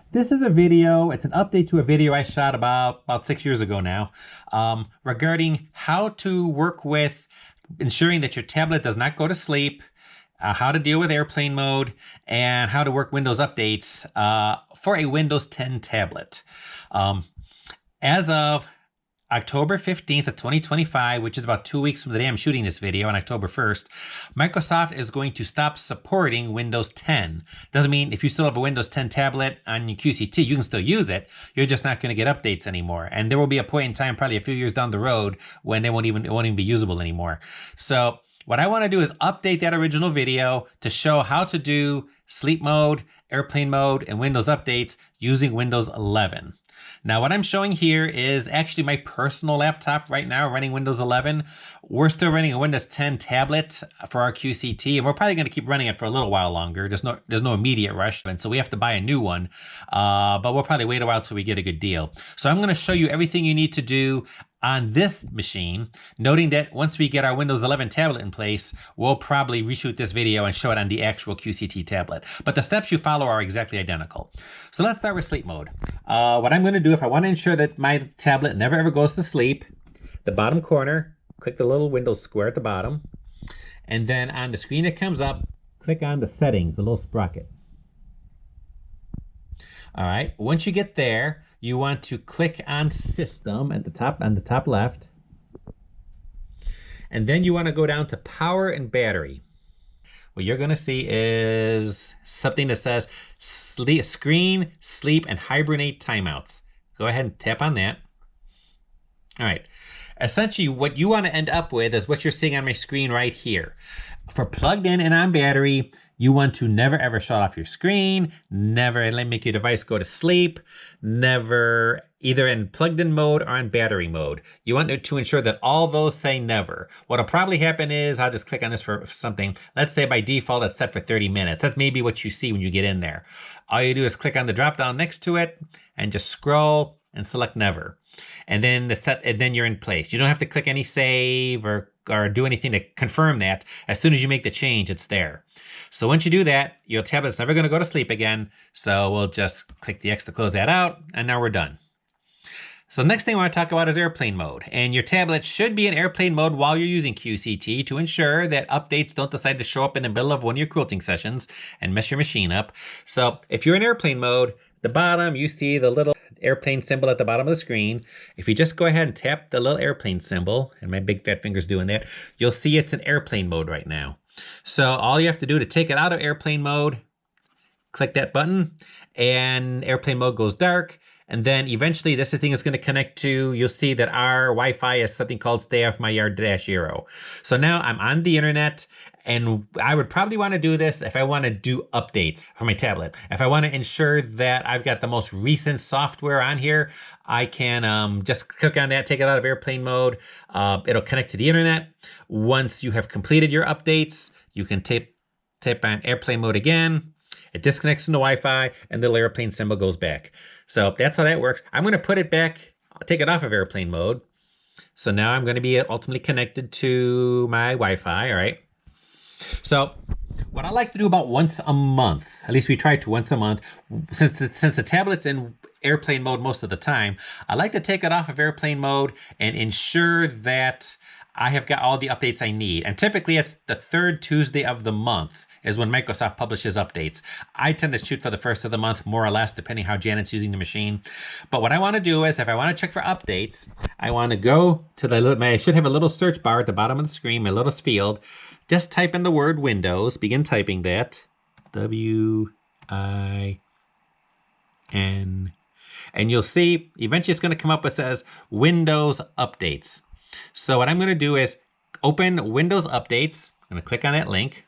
This is a video, it's an update to a video I shot about 6 years ago now, regarding how to work with ensuring that your tablet does not go to sleep, how to deal with airplane mode, and how to work Windows updates for a Windows 10 tablet. As of October 15th of 2025, which is about 2 weeks from the day I'm shooting this video on October 1st, Microsoft is going to stop supporting Windows 10. Doesn't mean if you still have a Windows 10 tablet on your QCT, you can still use it. You're just not going to get updates anymore. And there will be a point in time, probably a few years down the road, when it won't even be usable anymore. So what I want to do is update that original video to show how to do sleep mode, airplane mode, and Windows updates using Windows 11. Now, what I'm showing here is actually my personal laptop right now running Windows 11. We're still running a Windows 10 tablet for our QCT, and we're probably going to keep running it for a little while longer. There's no immediate rush, and so we have to buy a new one, but we'll probably wait a while till we get a good deal. So I'm going to show you everything you need to do on this machine, noting that once we get our Windows 11 tablet in place, we'll probably reshoot this video and show it on the actual QCT tablet. But the steps you follow are exactly identical. So let's start with sleep mode. What I'm going to do, if I want to ensure that my tablet never ever goes to sleep, the bottom corner, click the little Windows square at the bottom, and then on the screen that comes up, click on the settings, the little sprocket. All right, once you get there, you want to click on System at the top left. And then you want to go down to Power and Battery. What you're going to see is something that says Screen, Sleep, and Hibernate Timeouts. Go ahead and tap on that. All right. Essentially, what you want to end up with is what you're seeing on my screen right here. For plugged in and on battery, you want to never ever shut off your screen, never make your device go to sleep, never either in plugged in mode or in battery mode. You want to ensure that all those say never. What'll probably happen is, I'll just click on this for something. Let's say by default it's set for 30 minutes. That's maybe what you see when you get in there. All you do is click on the drop down next to it and just scroll and select never. And then you're in place. You don't have to click any save or do anything to confirm that. As soon as you make the change, it's there. So once you do that, your tablet's never going to go to sleep again. So we'll just click the X to close that out, and now we're done. So the next thing I want to talk about is airplane mode. And your tablet should be in airplane mode while you're using QCT to ensure that updates don't decide to show up in the middle of one of your quilting sessions and mess your machine up. So if you're in airplane mode, the bottom, you see the little airplane symbol at the bottom of the screen. If you just go ahead and tap the little airplane symbol, and my big fat finger's doing that, you'll see it's in airplane mode right now. So all you have to do to take it out of airplane mode, click that button, and airplane mode goes dark. And then eventually this thing is going to connect to, you'll see that our Wi-Fi is something called Stay Off My Yard -0. So now I'm on the internet, and I would probably want to do this if I want to do updates for my tablet. If I want to ensure that I've got the most recent software on here, I can just click on that, take it out of airplane mode. It'll connect to the internet. Once you have completed your updates, you can tap on airplane mode again. It disconnects from the Wi-Fi, and the little airplane symbol goes back. So that's how that works. I'm going to put it back, take it off of airplane mode. So now I'm going to be ultimately connected to my Wi-Fi, all right? So what I like to do about once a month, at least we try to once a month, since the tablet's in airplane mode most of the time, I like to take it off of airplane mode and ensure that I have got all the updates I need. And typically it's the third Tuesday of the month is when Microsoft publishes updates. I tend to shoot for the first of the month, more or less, depending how Janet's using the machine. But what I want to do is, if I want to check for updates, I want to go to I should have a little search bar at the bottom of the screen, my little field. Just type in the word Windows, begin typing that, W-I-N. And you'll see, eventually it's going to come up with says Windows Updates. So what I'm going to do is open Windows Updates. I'm going to click on that link.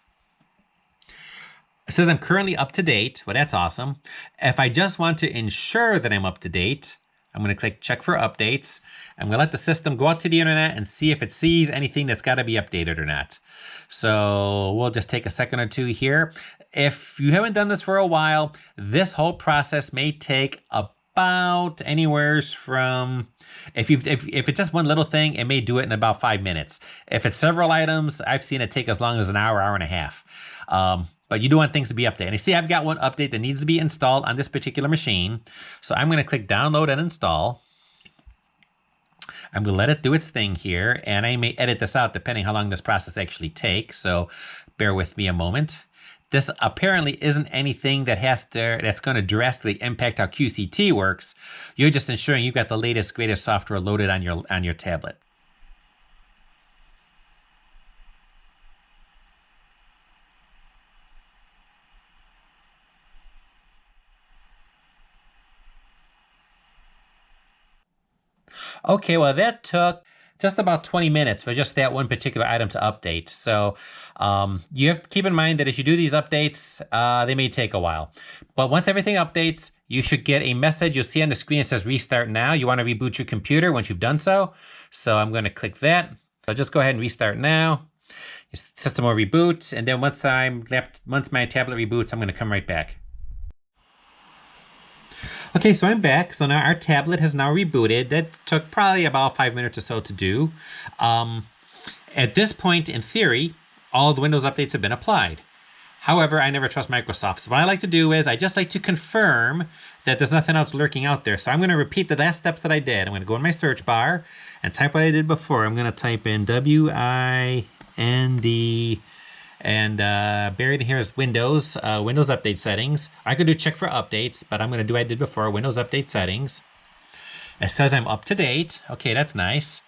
It says I'm currently up to date. Well, that's awesome. If I just want to ensure that I'm up to date, I'm going to click check for updates. I'm going to let the system go out to the internet and see if it sees anything that's got to be updated or not. So we'll just take a second or two here. If you haven't done this for a while, this whole process may take about anywhere from, if it's just one little thing, it may do it in about 5 minutes. If it's several items, I've seen it take as long as an hour, hour and a half. but you do want things to be updated. And you see, I've got one update that needs to be installed on this particular machine. So I'm going to click download and install. I'm going to let it do its thing here, and I may edit this out depending how long this process actually takes. So bear with me a moment. This apparently isn't anything that's going to drastically impact how QCT works. You're just ensuring you've got the latest, greatest software loaded on your tablet. Okay, well, that took just about 20 minutes for just that one particular item to update. So you have to keep in mind that as you do these updates, they may take a while. But once everything updates, you should get a message. You'll see on the screen it says restart now. You want to reboot your computer once you've done so. So I'm going to click that. So just go ahead and restart now. Your system will reboot. And then once my tablet reboots, I'm going to come right back. Okay, so I'm back. So now our tablet has now rebooted. That took probably about 5 minutes or so to do. At this point, in theory, all the Windows updates have been applied. However, I never trust Microsoft. So what I like to do is I just like to confirm that there's nothing else lurking out there. So I'm going to repeat the last steps that I did. I'm going to go in my search bar and type what I did before. I'm going to type in WIND, and buried in here is Windows Update Settings. I could do check for updates, but I'm going to do what I did before, Windows Update Settings. It says I'm up to date. Okay, that's nice.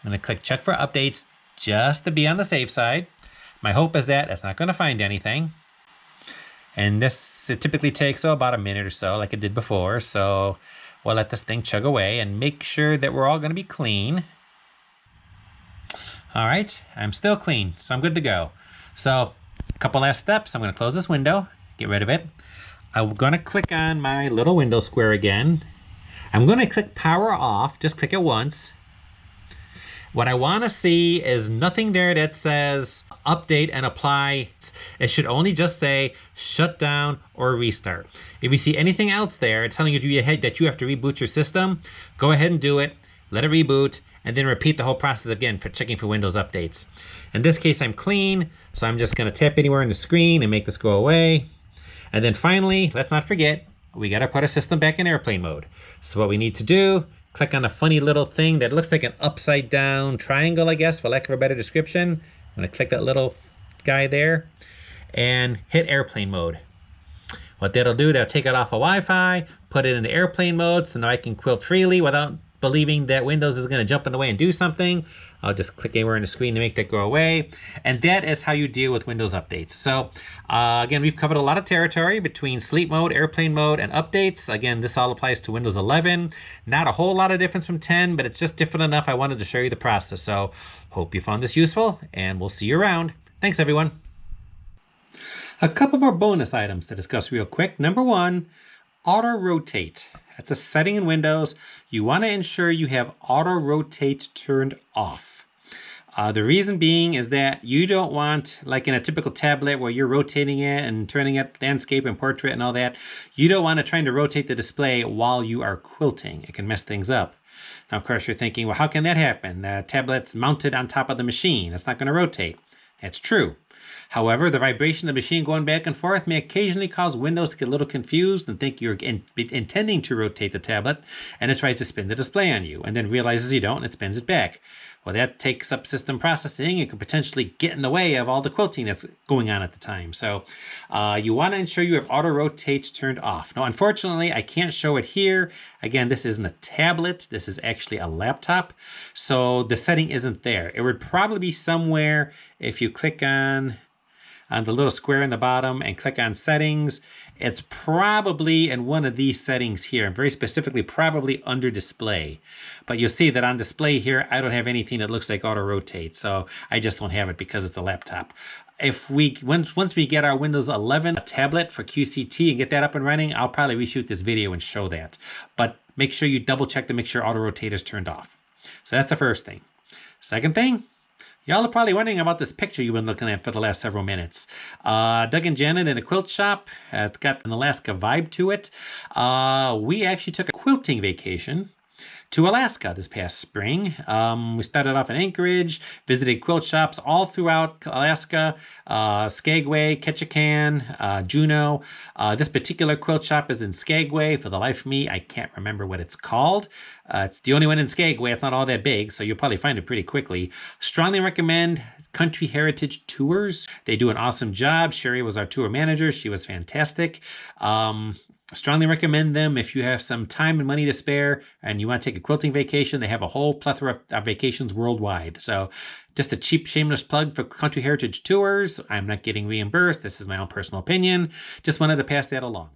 I'm going to click check for updates just to be on the safe side. My hope is that it's not going to find anything. And it typically takes about a minute or so, like it did before. So we'll let this thing chug away and make sure that we're all going to be clean. All right, I'm still clean, so I'm good to go. So a couple last steps. I'm going to close this window, get rid of it. I'm going to click on my little window square again. I'm going to click power off, just click it once. What I want to see is nothing there that says update and apply. It should only just say shut down or restart. If you see anything else there telling you that you have to reboot your system, go ahead and do it, let it reboot, and then repeat the whole process again for checking for Windows updates. In this case, I'm clean, so I'm just going to tap anywhere on the screen and make this go away. And then finally, let's not forget, we got to put our system back in airplane mode. So what we need to do, click on a funny little thing that looks like an upside down triangle, I guess, for lack of a better description. I'm going to click that little guy there and hit airplane mode. What that'll do, that'll take it off of Wi-Fi, put it into airplane mode, so now I can quilt freely without believing that Windows is going to jump in the way and do something. I'll just click anywhere on the screen to make that go away. And that is how you deal with Windows updates. So again, we've covered a lot of territory between sleep mode, airplane mode, and updates. Again, this all applies to Windows 11. Not a whole lot of difference from 10, but it's just different enough. I wanted to show you the process. So hope you found this useful, and we'll see you around. Thanks, everyone. A couple more bonus items to discuss real quick. Number one, auto rotate. That's a setting in Windows. You want to ensure you have auto rotate turned off. The reason being is that you don't want, like in a typical tablet where you're rotating it and turning it landscape and portrait and all that, you don't want to try to rotate the display while you are quilting. It can mess things up. Now, of course, you're thinking, well, how can that happen? The tablet's mounted on top of the machine. It's not going to rotate. That's true. However, the vibration of the machine going back and forth may occasionally cause Windows to get a little confused and think you're intending to rotate the tablet, and it tries to spin the display on you, and then realizes you don't, and it spins it back. Well, that takes up system processing. It could potentially get in the way of all the quilting that's going on at the time. So you want to ensure you have auto rotate turned off. Now, unfortunately, I can't show it here. Again, this isn't a tablet. This is actually a laptop. So the setting isn't there. It would probably be somewhere if you click on the little square in the bottom and click on settings. It's probably in one of these settings here, and very specifically probably under display. But you'll see that on display here, I don't have anything that looks like auto rotate. So I just don't have it because it's a laptop. If once we get our Windows 11 tablet for QCT and get that up and running, I'll probably reshoot this video and show that. But make sure you double check to make sure auto rotate is turned off. So that's the first thing. Second thing, y'all are probably wondering about this picture you've been looking at for the last several minutes. Doug and Janet in a quilt shop. It's got an Alaska vibe to it. We actually took a quilting vacation to Alaska this past spring. We started off in Anchorage, visited quilt shops all throughout Alaska, Skagway, Ketchikan, Juneau. This particular quilt shop is in Skagway. For the life of me, I can't remember what it's called. It's the only one in Skagway. It's not all that big, so you'll probably find it pretty quickly. Strongly recommend Country Heritage Tours. They do an awesome job. Sherry was our tour manager. She was fantastic. Strongly recommend them if you have some time and money to spare and you want to take a quilting vacation. They have a whole plethora of vacations worldwide. So just a cheap, shameless plug for Country Heritage Tours. I'm not getting reimbursed. This is my own personal opinion. Just wanted to pass that along.